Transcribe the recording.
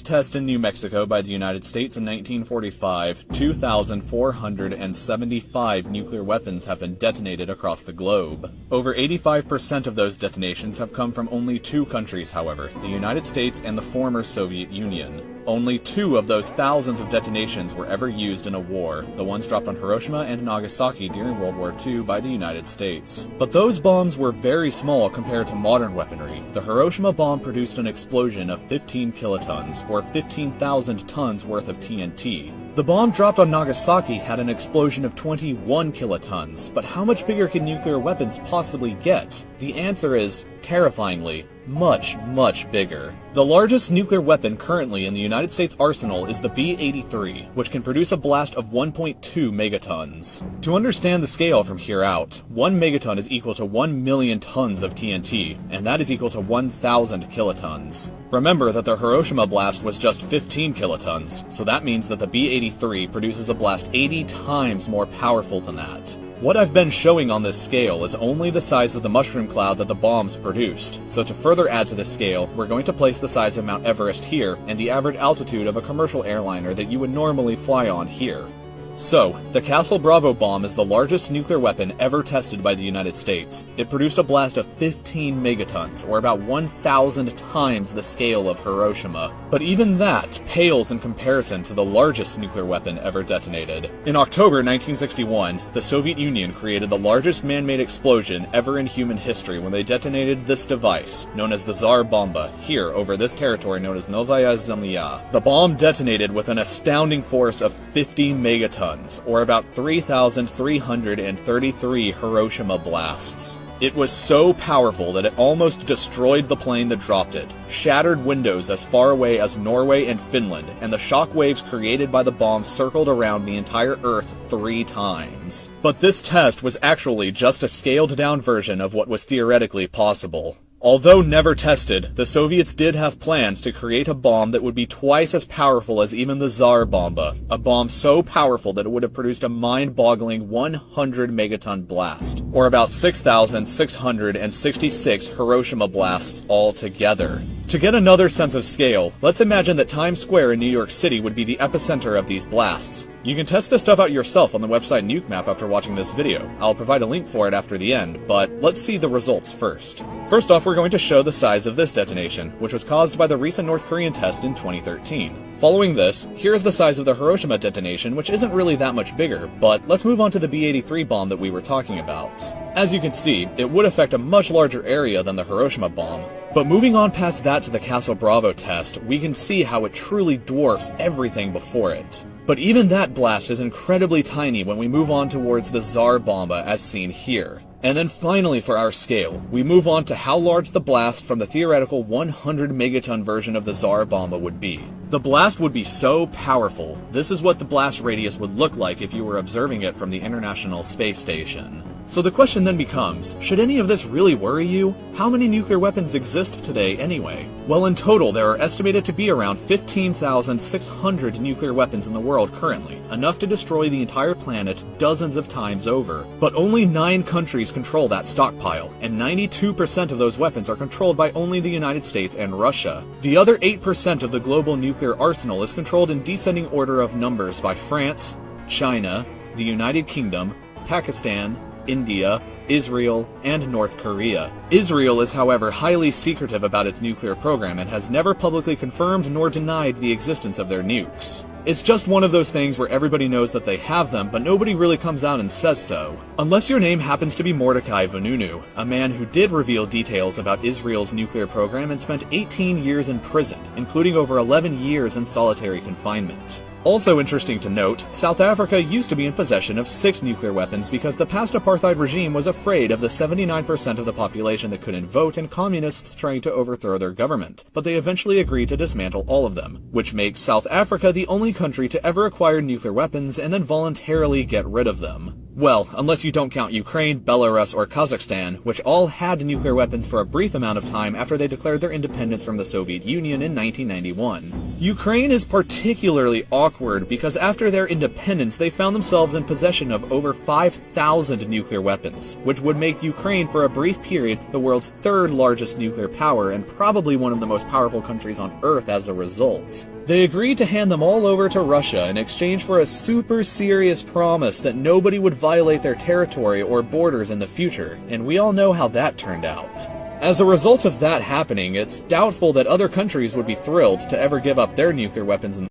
first test in New Mexico by the United States in 1945, 2,475 nuclear weapons have been detonated across the globe. Over 85% of those detonations have come from only two countries, however, the United States and the former Soviet Union. Only 2 of those thousands of detonations were ever used in a war, the ones dropped on Hiroshima and Nagasaki during World War II by the United States. But those bombs were very small compared to modern weaponry. The Hiroshima bomb produced an explosion of 15 kilotons, or 15,000 tons worth of TNT. The bomb dropped on Nagasaki had an explosion of 21 kilotons, but how much bigger can nuclear weapons possibly get? The answer is, terrifyingly, much, much bigger. The largest nuclear weapon currently in the United States arsenal is the B-83, which can produce a blast of 1.2 megatons. To understand the scale from here out, 1 megaton is equal to 1 million tons of TNT, and that is equal to 1,000 kilotons. Remember that the Hiroshima blast was just 15 kilotons, so that means that the B-83 produces a blast 80 times more powerful than that. What I've been showing on this scale is only the size of the mushroom cloud that the bombs produced, so to further add to this scale, we're going to place the size of Mount Everest here and the average altitude of a commercial airliner that you would normally fly on here. So, the Castle Bravo bomb is the largest nuclear weapon ever tested by the United States. It produced a blast of 15 megatons, or about 1,000 times the scale of Hiroshima. But even that pales in comparison to the largest nuclear weapon ever detonated. In October 1961, the Soviet Union created the largest man-made explosion ever in human history when they detonated this device, known as the Tsar Bomba, here over this territory known as Novaya Zemlya. The bomb detonated with an astounding force of 50 megatons, or about 3,333 Hiroshima blasts. It was so powerful that it almost destroyed the plane that dropped it, shattered windows as far away as Norway and Finland, and the shock waves created by the bomb circled around the entire Earth 3 times. But this test was actually just a scaled-down version of what was theoretically possible. Although never tested, the Soviets did have plans to create a bomb that would be twice as powerful as even the Tsar Bomba, a bomb so powerful that it would have produced a mind-boggling 100 megaton blast, or about 6,666 Hiroshima blasts altogether. To get another sense of scale, let's imagine that Times Square in New York City would be the epicenter of these blasts. You can test this stuff out yourself on the website NukeMap after watching this video. I'll provide a link for it after the end, but let's see the results first. First off, we're going to show the size of this detonation, which was caused by the recent North Korean test in 2013. Following this, here's the size of the Hiroshima detonation, which isn't really that much bigger, but let's move on to the B-83 bomb that we were talking about. As you can see, it would affect a much larger area than the Hiroshima bomb. But moving on past that to the Castle Bravo test, we can see how it truly dwarfs everything before it. But even that blast is incredibly tiny when we move on towards the Tsar Bomba as seen here. And then finally for our scale, we move on to how large the blast from the theoretical 100 megaton version of the Tsar Bomba would be. The blast would be so powerful, this is what the blast radius would look like if you were observing it from the International Space Station. So the question then becomes, should any of this really worry you? How many nuclear weapons exist today anyway? Well, in total, there are estimated to be around 15,600 nuclear weapons in the world currently, enough to destroy the entire planet dozens of times over. But only 9 countries control that stockpile, and 92% of those weapons are controlled by only the United States and Russia. The other 8% of the global nuclear arsenal is controlled in descending order of numbers by France, China, the United Kingdom, Pakistan, India, Israel, and North Korea. Israel is, however, highly secretive about its nuclear program and has never publicly confirmed nor denied the existence of their nukes. It's just one of those things where everybody knows that they have them, but nobody really comes out and says so. Unless your name happens to be Mordecai Vanunu, a man who did reveal details about Israel's nuclear program and spent 18 years in prison, including over 11 years in solitary confinement. Also interesting to note, South Africa used to be in possession of 6 nuclear weapons because the past apartheid regime was afraid of the 79% of the population that couldn't vote and communists trying to overthrow their government, but they eventually agreed to dismantle all of them, which makes South Africa the only country to ever acquire nuclear weapons and then voluntarily get rid of them. Well, unless you don't count Ukraine, Belarus, or Kazakhstan, which all had nuclear weapons for a brief amount of time after they declared their independence from the Soviet Union in 1991. Ukraine is particularly awkward because after their independence, they found themselves in possession of over 5,000 nuclear weapons, which would make Ukraine for a brief period the world's third largest nuclear power and probably one of the most powerful countries on Earth as a result. They agreed to hand them all over to Russia in exchange for a super serious promise that nobody would violate their territory or borders in the future, and we all know how that turned out. As a result of that happening, it's doubtful that other countries would be thrilled to ever give up their nuclear weapons